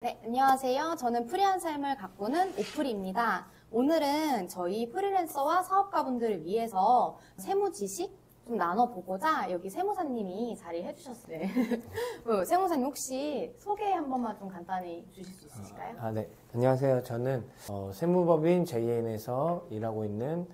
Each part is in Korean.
네, 안녕하세요. 저는 프리한 삶을 가꾸는 오프리입니다. 오늘은 저희 프리랜서와 사업가분들을 위해서 세무 지식 좀 나눠보고자 여기 세무사님이 자리해 주셨어요. 세무사님 혹시 소개 한 번만 좀 간단히 주실 수 있으실까요? 네. 안녕하세요. 저는 세무법인 JN에서 일하고 있는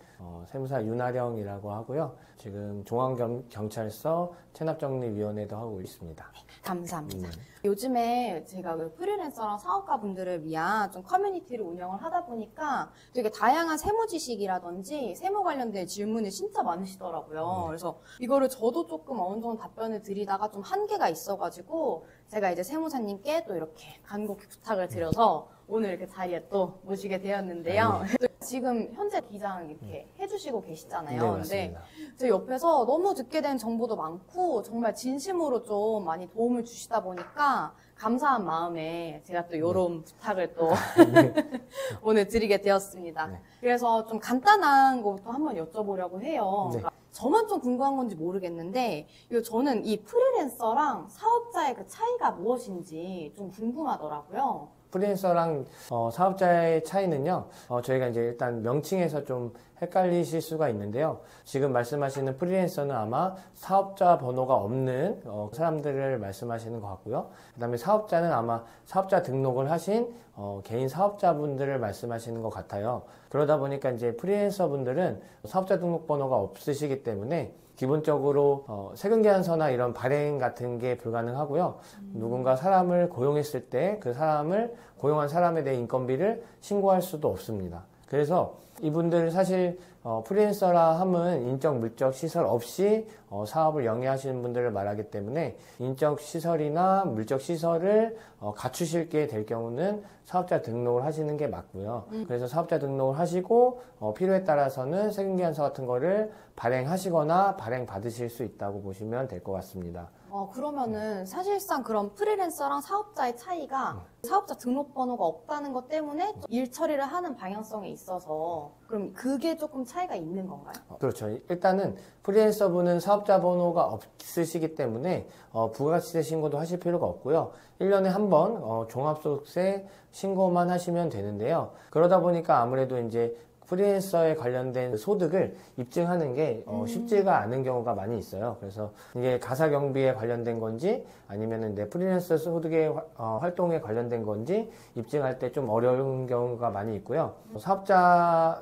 세무사 윤아령이라고 하고요. 지금 중앙경찰서 체납정리위원회도 하고 있습니다. 감사합니다. 요즘에 제가 그 프리랜서랑 사업가분들을 위한 좀 커뮤니티를 운영을 하다 보니까 되게 다양한 세무 지식이라든지 세무 관련된 질문이 진짜 많으시더라고요. 그래서 이거를 저도 조금 어느 정도 답변을 드리다가 좀 한계가 있어가지고 제가 이제 세무사님께 또 이렇게 간곡히 부탁을 드려서 오늘 이렇게 자리에 또 모시게 되었는데요. 지금 현재 기장 이렇게 해주시고 계시잖아요. 네, 근데 맞습니다. 제 옆에서 너무 듣게 된 정보도 많고 정말 진심으로 좀 많이 도움을 주시다 보니까 감사한 마음에 제가 또 이런 부탁을 또 오늘 드리게 되었습니다. 네. 그래서 좀 간단한 것부터 한번 여쭤보려고 해요. 네. 그러니까 저만 좀 궁금한 건지 모르겠는데 저는 이 프리랜서랑 사업자의 그 차이가 무엇인지 좀 궁금하더라고요. 프리랜서랑 사업자의 차이는요, 저희가 이제 일단 명칭에서 좀 헷갈리실 수가 있는데요. 지금 말씀하시는 프리랜서는 아마 사업자 번호가 없는 사람들을 말씀하시는 것 같고요. 그 다음에 사업자는 아마 사업자 등록을 하신 개인 사업자분들을 말씀하시는 것 같아요. 그러다 보니까 이제 프리랜서 분들은 사업자 등록 번호가 없으시기 때문에 기본적으로 세금계산서나 이런 발행 같은 게 불가능하고요. 누군가 사람을 고용했을 때 그 사람을 고용한 사람에 대해 인건비를 신고할 수도 없습니다. 그래서 이분들 사실 프리랜서라 함은 인적 물적 시설 없이 사업을 영위하시는 분들을 말하기 때문에 인적 시설이나 물적 시설을 갖추실게 될 경우는 사업자 등록을 하시는 게 맞고요. 그래서 사업자 등록을 하시고 필요에 따라서는 세금계산서 같은 거를 발행하시거나 발행 받으실 수 있다고 보시면 될 것 같습니다. 그러면은 사실상 그런 프리랜서랑 사업자의 차이가 사업자 등록번호가 없다는 것 때문에 일 처리를 하는 방향성에 있어서 그럼 그게 조금 차이가 있는 건가요? 그렇죠. 일단은 프리랜서 분은 사업자 번호가 없으시기 때문에 부가가치세 신고도 하실 필요가 없고요. 1년에 한 번 종합소득세 신고만 하시면 되는데요. 그러다 보니까 아무래도 이제 프리랜서에 관련된 소득을 입증하는 게 쉽지가 않은 경우가 많이 있어요. 그래서 이게 가사경비에 관련된 건지 아니면은 내 프리랜서 소득의 활동에 관련된 건지 입증할 때 좀 어려운 경우가 많이 있고요.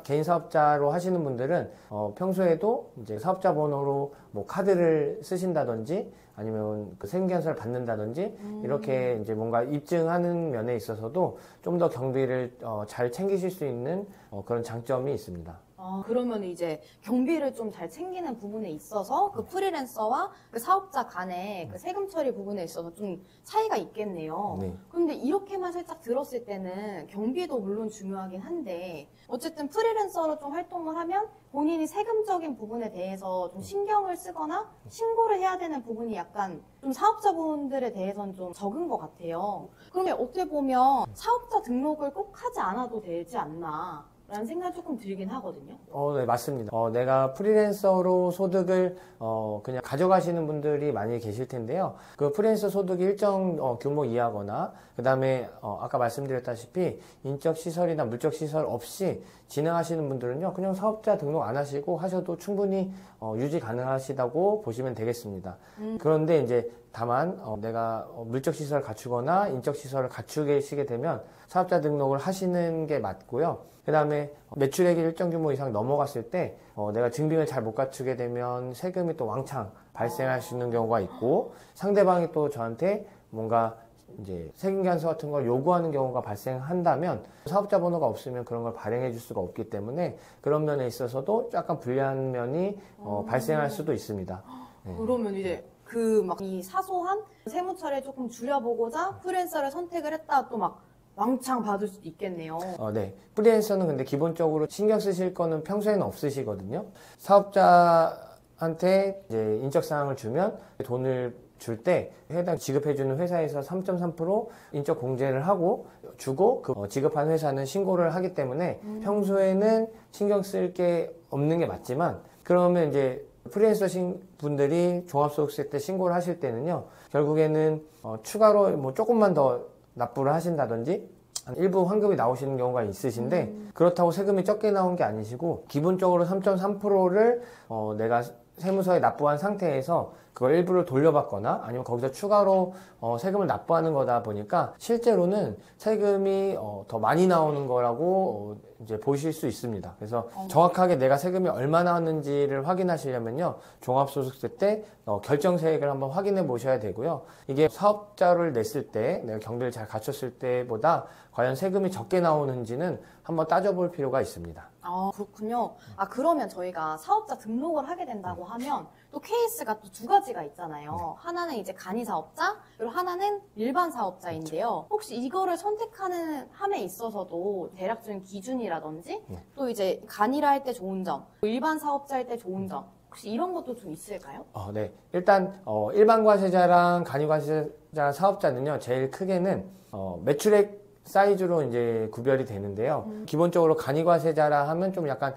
개인 사업자로 하시는 분들은 평소에도 이제 사업자 번호로 뭐 카드를 쓰신다든지 아니면 그 세금계산서를 받는다든지 이렇게 이제 뭔가 입증하는 면에 있어서도 좀 더 경비를 잘 챙기실 수 있는 그런 장점이 있습니다. 그러면 이제 경비를 좀 잘 챙기는 부분에 있어서 그 프리랜서와 그 사업자 간의 그 세금 처리 부분에 있어서 좀 차이가 있겠네요. 네. 그런데 이렇게만 살짝 들었을 때는 경비도 물론 중요하긴 한데 어쨌든 프리랜서로 좀 활동을 하면 본인이 세금적인 부분에 대해서 좀 신경을 쓰거나 신고를 해야 되는 부분이 약간 좀 사업자분들에 대해서는 좀 적은 것 같아요. 그러면 어떻게 보면 사업자 등록을 꼭 하지 않아도 되지 않나 라는 생각이 조금 들긴 하거든요. 네, 맞습니다. 내가 프리랜서로 소득을 그냥 가져가시는 분들이 많이 계실 텐데요. 그 프리랜서 소득이 일정 규모 이하거나 그 다음에 아까 말씀드렸다시피 인적 시설이나 물적 시설 없이 진행하시는 분들은요, 그냥 사업자 등록 안 하시고 하셔도 충분히 유지 가능하시다고 보시면 되겠습니다. 그런데 이제 다만 내가 물적 시설을 갖추거나 인적 시설을 갖추시게 되면 사업자 등록을 하시는 게 맞고요. 그 다음에 매출액이 일정 규모 이상 넘어갔을 때 내가 증빙을 잘 못 갖추게 되면 세금이 또 왕창 발생할 수 있는 경우가 있고 상대방이 또 저한테 뭔가 이제 세금계산서 같은 걸 요구하는 경우가 발생한다면 사업자 번호가 없으면 그런 걸 발행해 줄 수가 없기 때문에 그런 면에 있어서도 약간 불리한 면이 발생할 수도 있습니다. 네. 그러면 이제 그 막 이 사소한 세무처리에 조금 줄여보고자 프리랜서를 선택을 했다 또 막 왕창 받을 수도 있겠네요. 네. 프리랜서는 근데 기본적으로 신경 쓰실 거는 평소에는 없으시거든요. 사업자한테 이제 인적사항을 주면 돈을 줄 때 해당 지급해주는 회사에서 3.3% 인적 공제를 하고 주고 그 지급한 회사는 신고를 하기 때문에 평소에는 신경 쓸 게 없는 게 맞지만 그러면 이제 프리랜서 분들이 종합소득세 때 신고를 하실 때는요, 결국에는 추가로 뭐 조금만 더 납부를 하신다든지 일부 환급이 나오시는 경우가 있으신데 그렇다고 세금이 적게 나온 게 아니시고 기본적으로 3.3%를 내가 세무서에 납부한 상태에서 그걸 일부를 돌려받거나 아니면 거기서 추가로 세금을 납부하는 거다 보니까 실제로는 세금이 더 많이 나오는 거라고 이제 보실 수 있습니다. 그래서 정확하게 내가 세금이 얼마 나왔는지를 확인하시려면요, 종합소득세 때 결정세액을 한번 확인해 보셔야 되고요. 이게 사업자를 냈을 때 내가 경비를 잘 갖췄을 때보다 과연 세금이 적게 나오는지는 한번 따져볼 필요가 있습니다. 아, 그렇군요. 아, 그러면 저희가 사업자 등록을 하게 된다고 하면 또 케이스가 또 두 가지가 있잖아요. 하나는 이제 간이 사업자, 그리고 하나는 일반 사업자인데요. 혹시 이거를 선택하는 함에 있어서도 대략적인 기준이라든지 또 이제 간이라 할 때 좋은 점, 일반 사업자일 때 좋은 점, 혹시 이런 것도 좀 있을까요? 네. 일단 일반 과세자랑 간이 과세자 사업자는요, 제일 크게는 매출액 사이즈로 이제 구별이 되는데요. 기본적으로 간이과세자라 하면 좀 약간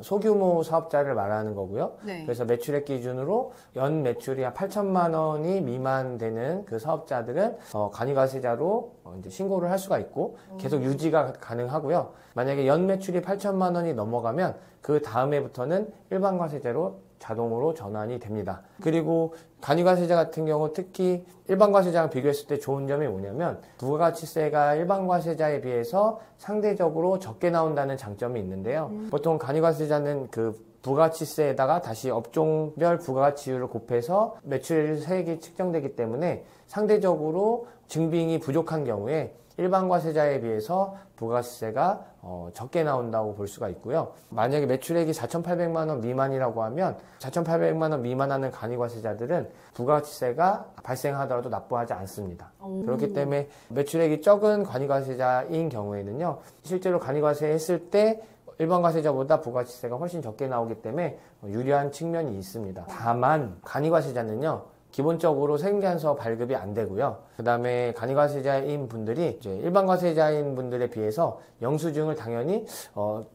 소규모 사업자를 말하는 거고요. 네. 그래서 매출액 기준으로 연 매출이 한 8천만 원이 미만되는 그 사업자들은 간이과세자로 이제 신고를 할 수가 있고 계속 유지가 가능하고요. 만약에 연 매출이 8천만 원이 넘어가면 그 다음해부터는 일반 과세자로 자동으로 전환이 됩니다. 그리고 간이과세자 같은 경우 특히 일반 과세자랑 비교했을 때 좋은 점이 뭐냐면 부가가치세가 일반 과세자에 비해서 상대적으로 적게 나온다는 장점이 있는데요. 보통 간이과세자는 그 부가가치세에다가 다시 업종별 부가가치율을 곱해서 매출 세액이 측정되기 때문에 상대적으로 증빙이 부족한 경우에 일반 과세자에 비해서 부가가치세가 적게 나온다고 볼 수가 있고요. 만약에 매출액이 4,800만 원 미만이라고 하면 4,800만 원 미만하는 간이과세자들은 부가가치세가 발생하더라도 납부하지 않습니다. 그렇기 때문에 매출액이 적은 간이과세자인 경우에는요, 실제로 간이과세 했을 때 일반 과세자보다 부가가치세가 훨씬 적게 나오기 때문에 유리한 측면이 있습니다. 다만 간이과세자는요, 기본적으로 세금계산서 발급이 안 되고요. 그 다음에 간이과세자인 분들이 이제 일반 과세자인 분들에 비해서 영수증을 당연히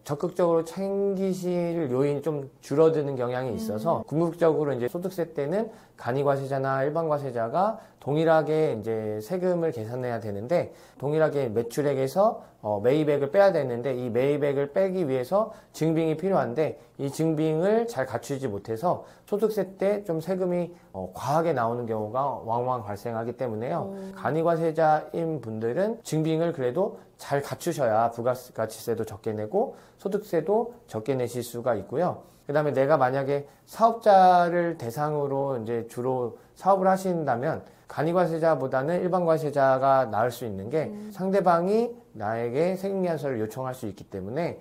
적극적으로 챙기실 요인이 좀 줄어드는 경향이 있어서 궁극적으로 이제 소득세 때는 간이과세자나 일반 과세자가 동일하게 이제 세금을 계산해야 되는데 동일하게 매출액에서 매입액을 빼야 되는데 이 매입액을 빼기 위해서 증빙이 필요한데 이 증빙을 잘 갖추지 못해서 소득세 때 좀 세금이 과하게 나오는 경우가 왕왕 발생하기 때문에요. 간이과세자인 분들은 증빙을 그래도 잘 갖추셔야 부가가치세도 적게 내고 소득세도 적게 내실 수가 있고요. 그 다음에 내가 만약에 사업자를 대상으로 이제 주로 사업을 하신다면 간이과세자보다는 일반과세자가 나을 수 있는 게 상대방이 나에게 세금계산서를 요청할 수 있기 때문에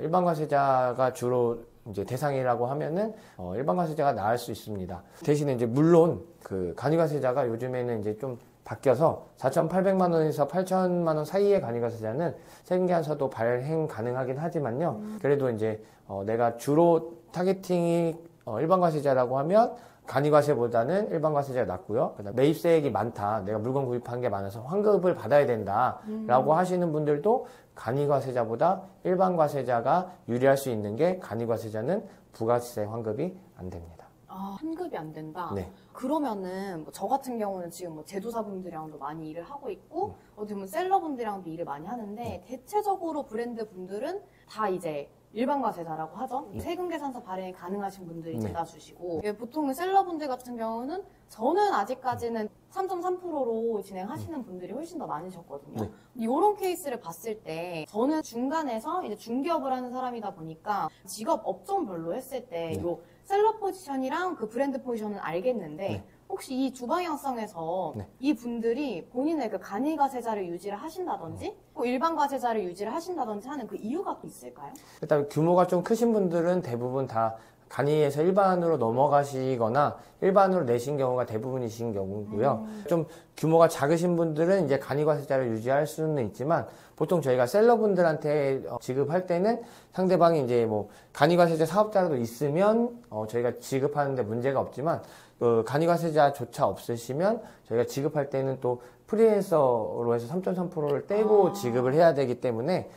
일반과세자가 주로 이제 대상이라고 하면은 일반과세자가 나을 수 있습니다. 대신에 이제 물론 그 간이과세자가 요즘에는 이제 좀 바뀌어서 4,800만 원에서 8천만 원 사이의 간이과세자는 세금계산서도 발행 가능하긴 하지만요. 그래도 이제 내가 주로 타겟팅이 일반과세자라고 하면 간이과세보다는 일반과세자가 낫고요. 그다음 매입세액이 많다. 내가 물건 구입한 게 많아서 환급을 받아야 된다라고 하시는 분들도 간이과세자보다 일반과세자가 유리할 수 있는 게 간이과세자는 부가가치세 환급이 안 됩니다. 아, 환급이 안 된다? 네. 그러면은 저 같은 경우는 지금 제조사분들이랑도 많이 일을 하고 있고 어떻게 보면 셀러분들이랑도 일을 많이 하는데 대체적으로 브랜드 분들은 다 이제 일반과세자라고 하죠. 세금계산서 발행이 가능하신 분들이 내다주시고 보통 셀러분들 같은 경우는 저는 아직까지는 3.3%로 진행하시는 분들이 훨씬 더 많으셨거든요. 이런 케이스를 봤을 때 저는 중간에서 이제 중개업을 하는 사람이다 보니까 직업 업종별로 했을 때 요 셀러 포지션이랑 그 브랜드 포지션은 알겠는데 혹시 이 두 방향성에서 이 분들이 본인의 그 간이과세자를 유지를 하신다든지 일반 과세자를 유지를 하신다든지 하는 그 이유가 또 있을까요? 일단 규모가 좀 크신 분들은 대부분 다 간이에서 일반으로 넘어가시거나 일반으로 내신 경우가 대부분이신 경우고요. 좀 규모가 작으신 분들은 이제 간이과세자를 유지할 수는 있지만 보통 저희가 셀러분들한테 지급할 때는 상대방이 이제 뭐 간이과세자 사업자라도 있으면 저희가 지급하는데 문제가 없지만 그 간이과세자조차 없으시면 저희가 지급할 때는 또 프리랜서로 해서 3.3%를 떼고 지급을 해야 되기 때문에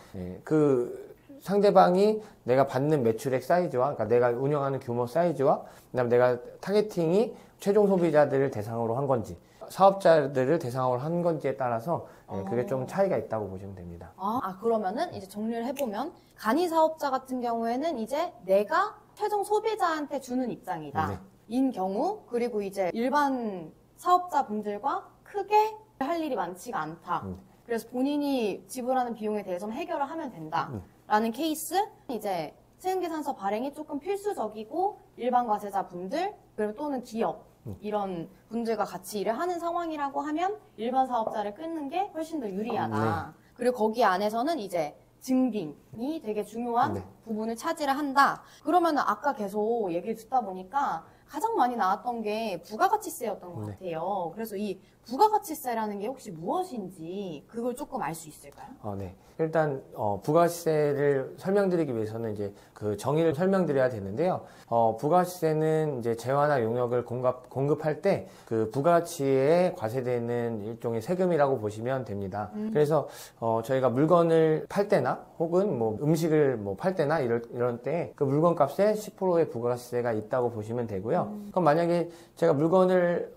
그 상대방이 내가 받는 매출액 사이즈와 그러니까 내가 운영하는 규모 사이즈와 그다음에 내가 타겟팅이 최종 소비자들을 대상으로 한 건지 사업자들을 대상으로 한 건지에 따라서 그게 좀 차이가 있다고 보시면 됩니다. 그러면은 이제 정리를 해보면 간이 사업자 같은 경우에는 이제 내가 최종 소비자한테 주는 입장이다. 네. 인 경우, 그리고 이제 일반 사업자분들과 크게 할 일이 많지가 않다. 그래서 본인이 지불하는 비용에 대해서는 해결을 하면 된다. 라는 케이스, 이제 세금계산서 발행이 조금 필수적이고 일반 과세자분들, 그리고 또는 기업, 이런 분들과 같이 일을 하는 상황이라고 하면 일반 사업자를 끊는 게 훨씬 더 유리하다. 그리고 거기 안에서는 이제 증빙이 되게 중요한 부분을 차지를 한다. 그러면 아까 계속 얘기를 듣다 보니까 가장 많이 나왔던 게 부가가치세였던 것 같아요. 그래서 이 부가가치세라는 게 혹시 무엇인지 그걸 조금 알 수 있을까요? 네. 일단 부가세를 설명드리기 위해서는 이제 그 정의를 설명드려야 되는데요. 부가세는 이제 재화나 용역을 공급할 때 그 부가가치에 과세되는 일종의 세금이라고 보시면 됩니다. 그래서 저희가 물건을 팔 때나 혹은 뭐 음식을 뭐 팔 때나 이런 때 그 물건값에 10%의 부가세가 있다고 보시면 되고요. 그럼 만약에 제가 물건을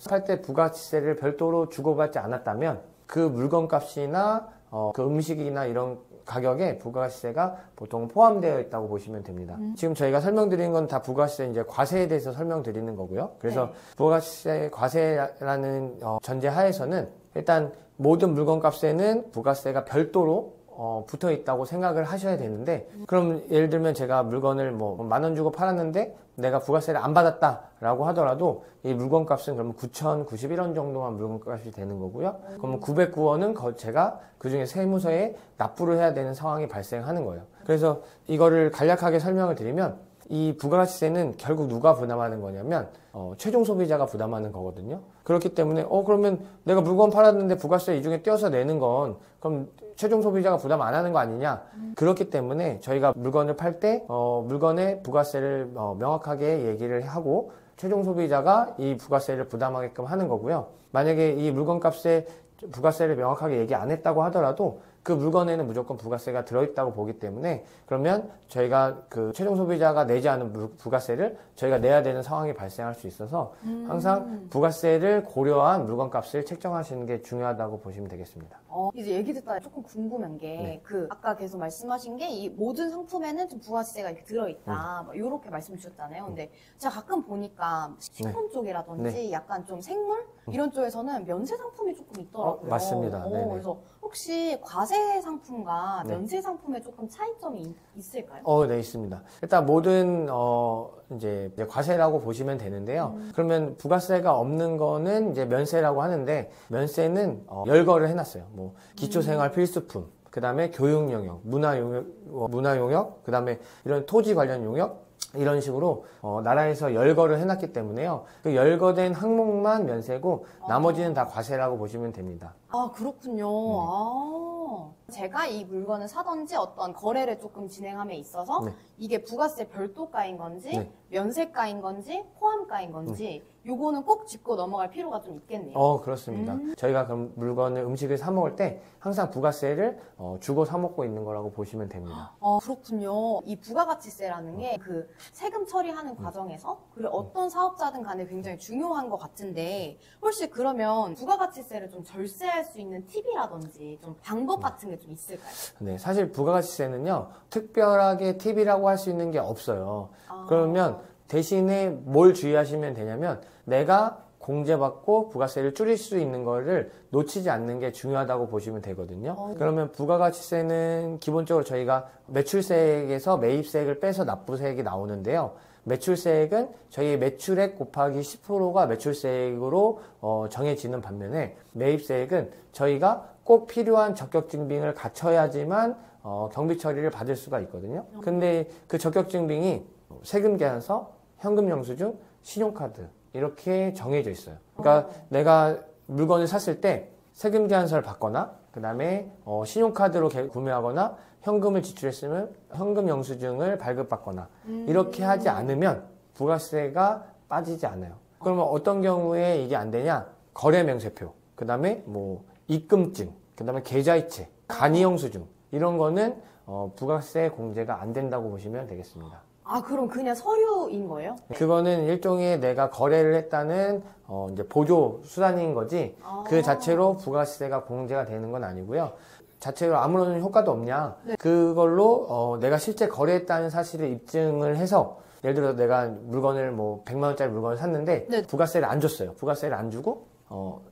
팔 때 부가세를 별도로 주고받지 않았다면 그 물건값이나 그 음식이나 이런 가격에 부가세가 보통 포함되어 있다고 보시면 됩니다. 지금 저희가 설명드린 건 다 부가세 이제 과세에 대해서 설명드리는 거고요. 그래서 부가세 과세라는 전제 하에서는 일단 모든 물건값에는 부가세가 별도로 붙어 있다고 생각을 하셔야 되는데, 그럼 예를 들면 제가 물건을 뭐 10,000원 주고 팔았는데 내가 부가세를 안 받았다라고 하더라도 이 물건값은 그러면 9,091원 정도만 물건값이 되는 거고요. 그러면 909원은 제가 그중에 세무서에 납부를 해야 되는 상황이 발생하는 거예요. 그래서 이거를 간략하게 설명을 드리면 이 부가가치세는 결국 누가 부담하는 거냐면 최종 소비자가 부담하는 거거든요. 그렇기 때문에 그러면 내가 물건 팔았는데 부가세 이 중에 떼어서 내는 건 그럼 최종 소비자가 부담 안 하는 거 아니냐. 그렇기 때문에 저희가 물건을 팔 때 물건의 부가세를 명확하게 얘기를 하고 최종 소비자가 이 부가세를 부담하게끔 하는 거고요. 만약에 이 물건값에 부가세를 명확하게 얘기 안 했다고 하더라도 그 물건에는 무조건 부가세가 들어있다고 보기 때문에 그러면 저희가 그 최종 소비자가 내지 않은 부가세를 저희가 내야 되는 상황이 발생할 수 있어서 항상 부가세를 고려한 물건값을 책정하시는 게 중요하다고 보시면 되겠습니다. 이제 얘기 듣다 조금 궁금한 게 아까 계속 말씀하신 게 이 모든 상품에는 좀 부가세가 이렇게 들어있다 뭐 이렇게 말씀 주셨잖아요. 근데 제가 가끔 보니까 식품 쪽이라든지 약간 좀 생물 이런 쪽에서는 면세 상품이 조금 있더라고요. 맞습니다. 그래서 혹시 과세 상품과 면세 상품에 조금 차이점이 있을까요? 네, 있습니다. 일단 모든 이제 과세라고 보시면 되는데요. 그러면 부가세가 없는 거는 이제 면세라고 하는데, 면세는 열거를 해놨어요. 뭐 기초생활 필수품, 그 다음에 교육 용역, 문화 용역, 그 다음에 이런 토지 관련 용역, 이런 식으로 나라에서 열거를 해놨기 때문에요. 그 열거된 항목만 면세고 나머지는 다 과세라고 보시면 됩니다. 그렇군요. 제가 이 물건을 사든지 어떤 거래를 조금 진행함에 있어서 이게 부가세 별도가인 건지 면세가인 건지 포함가인 건지 요거는 꼭 짚고 넘어갈 필요가 좀 있겠네요. 그렇습니다. 저희가 그럼 음식을 사 먹을 때 항상 부가세를 주고 사 먹고 있는 거라고 보시면 됩니다. 그렇군요. 이 부가가치세라는 게 그 세금 처리하는 과정에서 그리고 어떤 사업자든 간에 굉장히 중요한 것 같은데, 혹시 그러면 부가가치세를 좀 절세할 수 있는 팁이라든지 좀 방법 같은 게 좀 있을까요? 네, 사실 부가가치세는요, 특별하게 팁이라고 할 수 있는 게 없어요. 그러면 대신에 뭘 주의하시면 되냐면, 내가 공제받고 부가세를 줄일 수 있는 거를 놓치지 않는 게 중요하다고 보시면 되거든요. 그러면 부가가치세는 기본적으로 저희가 매출세액에서 매입세액을 빼서 납부세액이 나오는데요. 매출세액은 저희 매출액 곱하기 10%가 매출세액으로 정해지는 반면에, 매입세액은 저희가 꼭 필요한 적격증빙을 갖춰야지만 경비 처리를 받을 수가 있거든요. 근데 그 적격증빙이 세금계산서, 현금영수증, 신용카드 이렇게 정해져 있어요. 그러니까 내가 물건을 샀을 때 세금계산서를 받거나 그 다음에 신용카드로 구매하거나 현금을 지출했으면 현금영수증을 발급받거나 이렇게 하지 않으면 부가세가 빠지지 않아요. 그러면 어떤 경우에 이게 안 되냐? 거래명세표, 그 다음에 뭐 입금증, 그 다음에 계좌이체, 간이영수증 이런 거는 부가세 공제가 안 된다고 보시면 되겠습니다. 아, 그럼 그냥 서류인 거예요? 그거는 일종의 내가 거래를 했다는 이제 보조 수단인 거지 그 자체로 부가세가 공제가 되는 건 아니고요. 자체로 아무런 효과도 없냐. 네. 그걸로 내가 실제 거래했다는 사실을 입증을 해서 예를 들어 내가 물건을 뭐 100만 원짜리 물건을 샀는데 네. 부가세를 안 줬어요. 부가세를 안 주고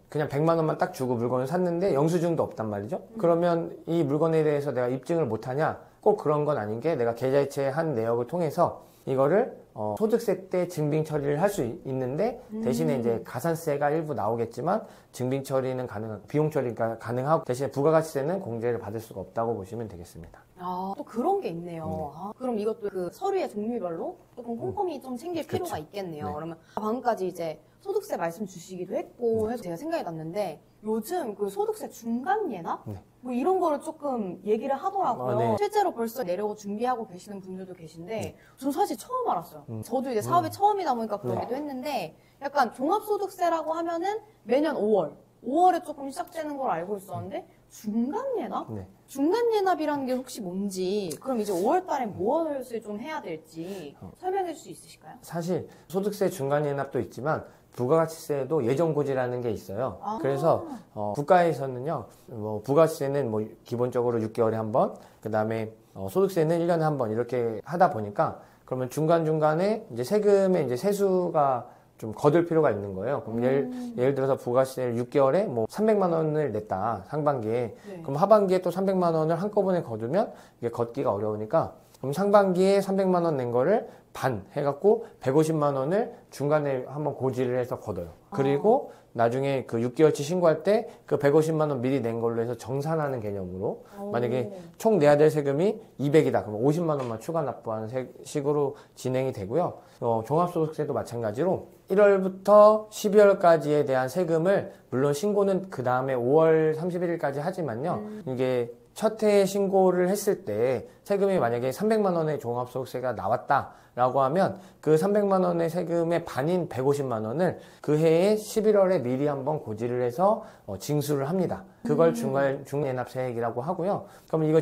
그냥 100만 원만 딱 주고 물건을 샀는데 영수증도 없단 말이죠. 그러면 이 물건에 대해서 내가 입증을 못 하냐? 꼭 그런 건 아닌 게 내가 계좌이체 한 내역을 통해서 이거를 소득세 때 증빙 처리를 할 수 있는데 대신에 이제 가산세가 일부 나오겠지만 증빙 처리는 비용 처리가 가능하고 대신에 부가가치세는 공제를 받을 수가 없다고 보시면 되겠습니다. 아, 또 그런 게 있네요. 아, 그럼 이것도 그 서류의 종류별로 조금 꼼꼼히 좀 챙길 그렇죠. 필요가 있겠네요. 네. 그러면 방금까지 이제 소득세 말씀 주시기도 했고 해서 제가 생각이 났는데 요즘 그 소득세 중간 예납? 네. 뭐 이런 거를 조금 얘기를 하더라고요. 네. 실제로 벌써 내려고 준비하고 계시는 분들도 계신데 네. 전 사실 처음 알았어요. 저도 이제 사업이 처음이다 보니까 그러기도 네. 했는데 약간 종합소득세라고 하면은 매년 5월에 조금 시작되는 걸 알고 있었는데 중간 예납? 네. 중간 예납이라는 게 혹시 뭔지, 그럼 이제 5월 달에 무엇을 좀 해야 될지 설명해 줄 수 있으실까요? 사실 소득세 중간예납도 있지만 부가가치세도 예정고지라는 게 있어요. 아. 그래서 국가에서는요, 뭐 부가세는 뭐 기본적으로 6개월에 한 번, 그 다음에 소득세는 1년에 한 번 이렇게 하다 보니까 그러면 중간중간에 이제 세금의 이제 세수가 좀 거둘 필요가 있는 거예요. 그럼 예를 들어서 부가세를 6개월에 뭐 300만 원을 냈다, 상반기에. 네. 그럼 하반기에 또 300만 원을 한꺼번에 거두면 이게 걷기가 어려우니까 그럼 상반기에 300만 원 낸 거를 반 해갖고 150만 원을 중간에 한번 고지를 해서 걷어요. 그리고 나중에 그 6개월치 신고할 때 그 150만 원 미리 낸 걸로 해서 정산하는 개념으로 만약에 총 내야 될 세금이 200이다. 그럼 50만 원만 추가 납부하는 식으로 진행이 되고요. 종합소득세도 마찬가지로 1월부터 12월까지에 대한 세금을 물론 신고는 그 다음에 5월 31일까지 하지만요. 이게 첫 해에 신고를 했을 때 세금이 만약에 300만 원의 종합소득세가 나왔다라고 하면 그 300만 원의 세금의 반인 150만 원을 그 해에 11월에 미리 한번 고지를 해서 징수를 합니다. 그걸 중간예납세액이라고 하고요. 그럼 이거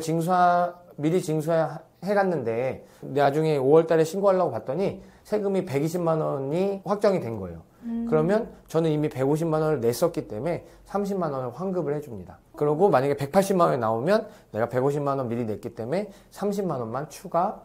미리 징수해갔는데 나중에 5월 달에 신고하려고 봤더니 세금이 120만 원이 확정이 된 거예요. 그러면 저는 이미 150만 원을 냈었기 때문에 30만 원을 환급을 해줍니다. 그리고 만약에 180만 원이 나오면 내가 150만 원 미리 냈기 때문에 30만 원만 추가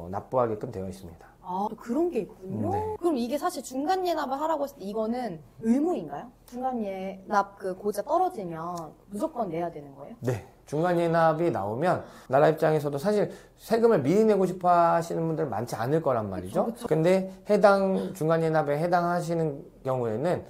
납부하게끔 되어 있습니다. 아, 또 그런 게 있군요. 네. 그럼 이게 사실 중간 예납을 하라고 했을 때 이거는 의무인가요? 중간 예납 그 고지가 떨어지면 무조건 내야 되는 거예요? 네. 중간예납이 나오면 나라 입장에서도 사실 세금을 미리 내고 싶어 하시는 분들 많지 않을 거란 말이죠. 그쵸. 근데 해당 중간예납에 해당하시는 경우에는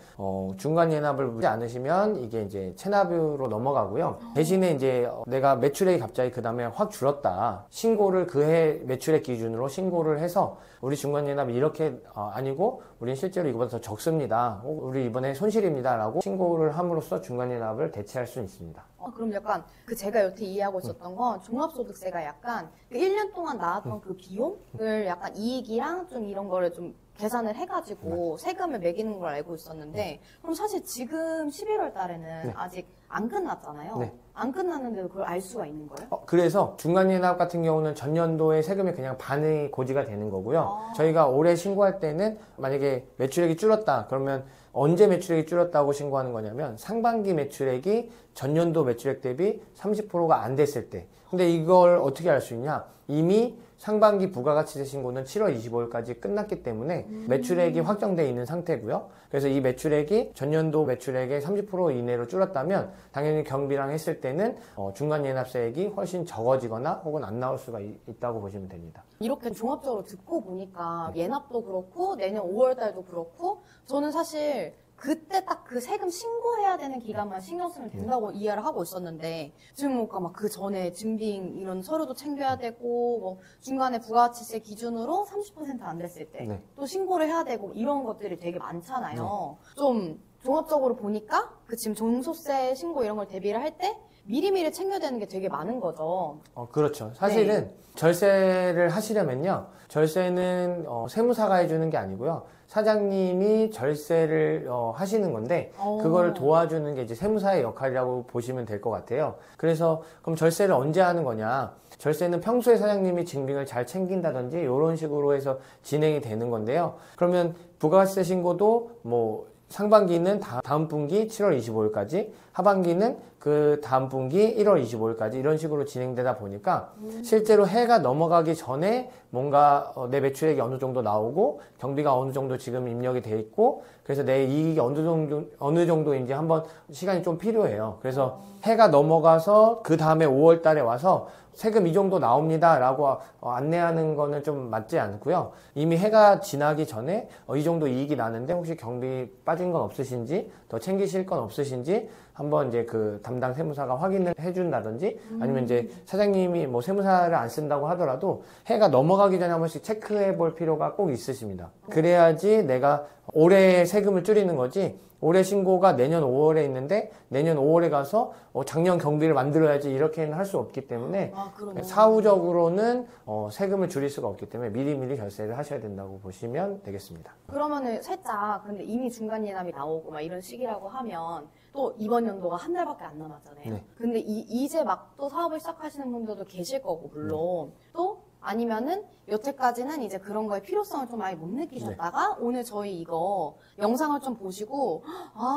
중간예납을 하지 않으시면 이게 이제 체납으로 넘어가고요. 대신에 이제 내가 매출액이 갑자기 그 다음에 확 줄었다. 신고를 그 해 매출액 기준으로 신고를 해서 우리 중간예납이 이렇게 아니고 우리는 실제로 이거보다 더 적습니다. 우리 이번에 손실입니다. 라고 신고를 함으로써 중간예납을 대체할 수 있습니다. 그럼 약간 제가 여태 이해하고 있었던 건 종합소득세가 약간 그 1년 동안 나왔던 그 비용을 약간 이익이랑 좀 이런 거를 좀 계산을 해가지고 세금을 매기는 걸 알고 있었는데 그럼 사실 지금 11월 달에는 네. 아직 안 끝났잖아요. 네. 안 끝났는데도 그걸 알 수가 있는 거예요? 그래서 중간예납 같은 경우는 전년도의 세금이 그냥 반이 고지가 되는 거고요. 저희가 올해 신고할 때는 만약에 매출액이 줄었다. 그러면 언제 매출액이 줄었다고 신고하는 거냐면 상반기 매출액이 전년도 매출액 대비 30%가 안 됐을 때. 근데 이걸 어떻게 알 수 있냐? 이미 상반기 부가가치세 신고는 7월 25일까지 끝났기 때문에 매출액이 확정되어 있는 상태고요. 그래서 이 매출액이 전년도 매출액의 30% 이내로 줄었다면 당연히 경비랑 했을 때는 중간예납세액이 훨씬 적어지거나 혹은 안 나올 수가 있다고 보시면 됩니다. 이렇게 종합적으로 듣고 보니까 예납도 그렇고 내년 5월 달도 그렇고 저는 사실 그때 딱 그 세금 신고해야 되는 기간만 신경 쓰면 된다고 이해를 하고 있었는데 지금 뭔가 막 그 전에 증빙 이런 서류도 챙겨야 되고 뭐 중간에 부가가치세 기준으로 30% 안 됐을 때 또 신고를 해야 되고 이런 것들이 되게 많잖아요. 좀 종합적으로 보니까 그 지금 종소세 신고 이런 걸 대비를 할 때 미리미리 챙겨야 되는 게 되게 많은 거죠. 그렇죠. 사실은 절세를 하시려면요. 절세는 세무사가 해주는 게 아니고요. 사장님이 절세를 하시는 건데 그걸 도와주는 게 이제 세무사의 역할이라고 보시면 될 것 같아요. 그래서 그럼 절세를 언제 하는 거냐? 절세는 평소에 사장님이 증빙을 잘 챙긴다든지 이런 식으로 해서 진행이 되는 건데요. 그러면 부가세 신고도 뭐 상반기는 다음 분기 7월 25일까지, 하반기는 그 다음 분기 1월 25일까지 이런 식으로 진행되다 보니까 실제로 해가 넘어가기 전에 뭔가 내 매출액이 어느 정도 나오고 경비가 어느 정도 지금 입력이 돼 있고 그래서 내 이익이 어느 정도인지 한번 시간이 좀 필요해요. 그래서 해가 넘어가서 그 다음에 5월 달에 와서 세금 이 정도 나옵니다 라고 안내하는 거는 좀 맞지 않고요. 이미 해가 지나기 전에 이 정도 이익이 나는데 혹시 경비 빠진 건 없으신지 더 챙기실 건 없으신지 한번 이제 그 담당 세무사가 확인을 해준다든지 아니면 이제 사장님이 뭐 세무사를 안 쓴다고 하더라도 해가 넘어가기 전에 한 번씩 체크해 볼 필요가 꼭 있으십니다. 그래야지 내가 올해 세금을 줄이는 거지 올해 신고가 내년 5월에 있는데 내년 5월에 가서 작년 경비를 만들어야지 이렇게는 할 수 없기 때문에 사후적으로는 세금을 줄일 수가 없기 때문에 미리미리 절세를 하셔야 된다고 보시면 되겠습니다. 그러면은 살짝 근데 이미 중간 예납이 나오고 막 이런 시기라고 하면 또 이번 연도가 한 달밖에 안 남았잖아요. 네. 근데 이제 막 또 사업을 시작하시는 분들도 계실 거고 물론 또 아니면은 여태까지는 이제 그런 거에 필요성을 좀 많이 못 느끼셨다가 오늘 저희 이거 영상을 좀 보시고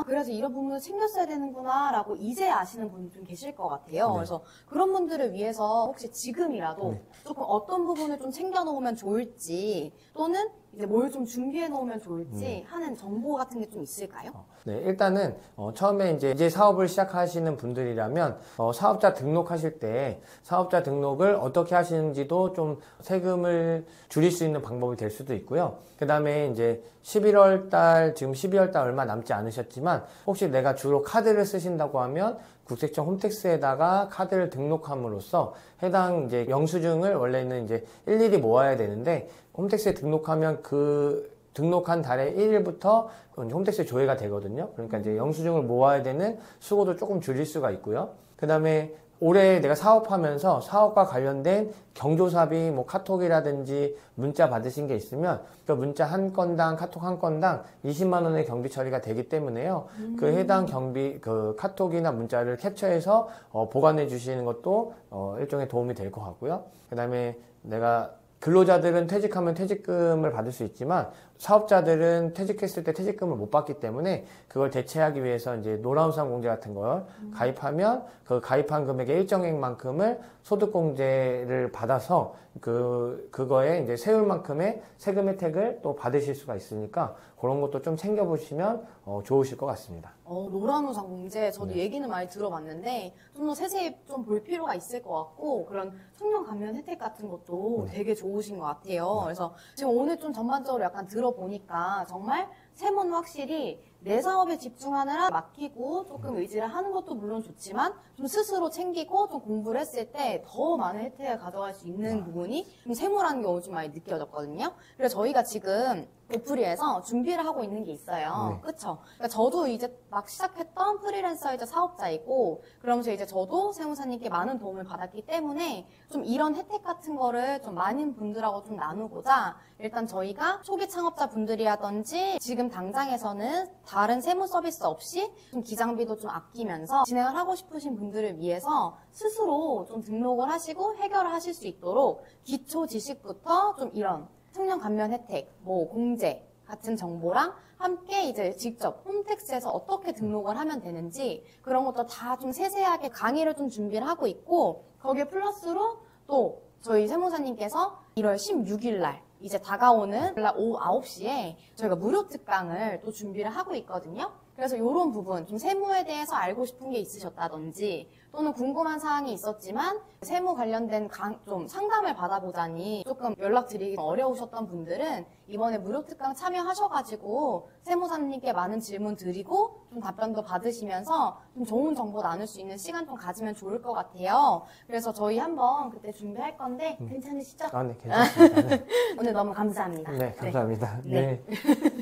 그래서 이런 부분을 챙겼어야 되는구나 라고 이제 아시는 분이 좀 계실 것 같아요. 그래서 그런 분들을 위해서 혹시 지금이라도 조금 어떤 부분을 좀 챙겨놓으면 좋을지 또는 이제 뭘 좀 준비해 놓으면 좋을지 하는 정보 같은 게 좀 있을까요? 네, 일단은 처음에 이제 사업을 시작하시는 분들이라면 사업자 등록하실 때 사업자 등록을 어떻게 하시는지도 좀 세금을 줄일 수 있는 방법이 될 수도 있고요. 그 다음에 이제 11월 달, 지금 12월 달 얼마 남지 않으셨지만 혹시 내가 주로 카드를 쓰신다고 하면 국세청 홈택스에다가 카드를 등록함으로써 해당 이제 영수증을 원래는 이제 일일이 모아야 되는데 홈택스에 등록하면 그 등록한 달의 1일부터 홈택스에 조회가 되거든요. 그러니까 이제 영수증을 모아야 되는 수고도 조금 줄일 수가 있고요. 그 다음에 올해 내가 사업하면서 사업과 관련된 경조사비, 뭐 카톡이라든지 문자 받으신 게 있으면 그 문자 한 건당, 카톡 한 건당 20만 원의 경비 처리가 되기 때문에요. 그 해당 경비, 그 카톡이나 문자를 캡처해서 보관해 주시는 것도 일종의 도움이 될 것 같고요. 그 다음에 내가 근로자들은 퇴직하면 퇴직금을 받을 수 있지만 사업자들은 퇴직했을 때 퇴직금을 못 받기 때문에 그걸 대체하기 위해서 이제 노란우산공제 같은 걸 가입하면 그 가입한 금액의 일정액만큼을 소득공제를 받아서 그거에 이제 세울 만큼의 세금 혜택을 또 받으실 수가 있으니까 그런 것도 좀 챙겨보시면 좋으실 것 같습니다. 노란우산 공제 저도 얘기는 많이 들어봤는데 좀 더 세세히 좀 볼 필요가 있을 것 같고 그런 청년 감면 혜택 같은 것도 되게 좋으신 것 같아요. 그래서 지금 오늘 좀 전반적으로 약간 들어보니까 정말 세무는 확실히 내 사업에 집중하느라 맡기고 조금 의지를 하는 것도 물론 좋지만 좀 스스로 챙기고 좀 공부를 했을 때 더 많은 혜택을 가져갈 수 있는 부분이 좀 세무라는 게 오늘 좀 많이 느껴졌거든요. 그래서 저희가 지금 도프리에서 준비를 하고 있는 게 있어요. 그쵸? 그러니까 저도 이제 막 시작했던 프리랜서이자 사업자이고 그러면서 이제 저도 세무사님께 많은 도움을 받았기 때문에 좀 이런 혜택 같은 거를 좀 많은 분들하고 좀 나누고자 일단 저희가 초기 창업자 분들이라든지 지금 당장에서는 다른 세무 서비스 없이 좀 기장비도 좀 아끼면서 진행을 하고 싶으신 분들을 위해서 스스로 좀 등록을 하시고 해결을 하실 수 있도록 기초 지식부터 좀 이런 청년 감면 혜택, 뭐 공제 같은 정보랑 함께 이제 직접 홈택스에서 어떻게 등록을 하면 되는지 그런 것도 다 좀 세세하게 강의를 좀 준비를 하고 있고 거기에 플러스로 또 저희 세무사님께서 1월 16일 날 이제 다가오는 오후 9시에 저희가 무료 특강을 또 준비를 하고 있거든요. 그래서 이런 부분, 좀 세무에 대해서 알고 싶은 게 있으셨다든지 또는 궁금한 사항이 있었지만 세무 관련된 좀 상담을 받아보자니 조금 연락드리기 어려우셨던 분들은 이번에 무료 특강 참여하셔가지고 세무사님께 많은 질문 드리고 좀 답변도 받으시면서 좀 좋은 정보 나눌 수 있는 시간 좀 가지면 좋을 것 같아요. 그래서 저희 한번 그때 준비할 건데 괜찮으시죠? 네, 괜찮습니다. 네. 오늘 너무 감사합니다. 네, 감사합니다. 네.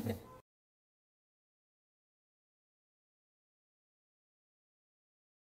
네.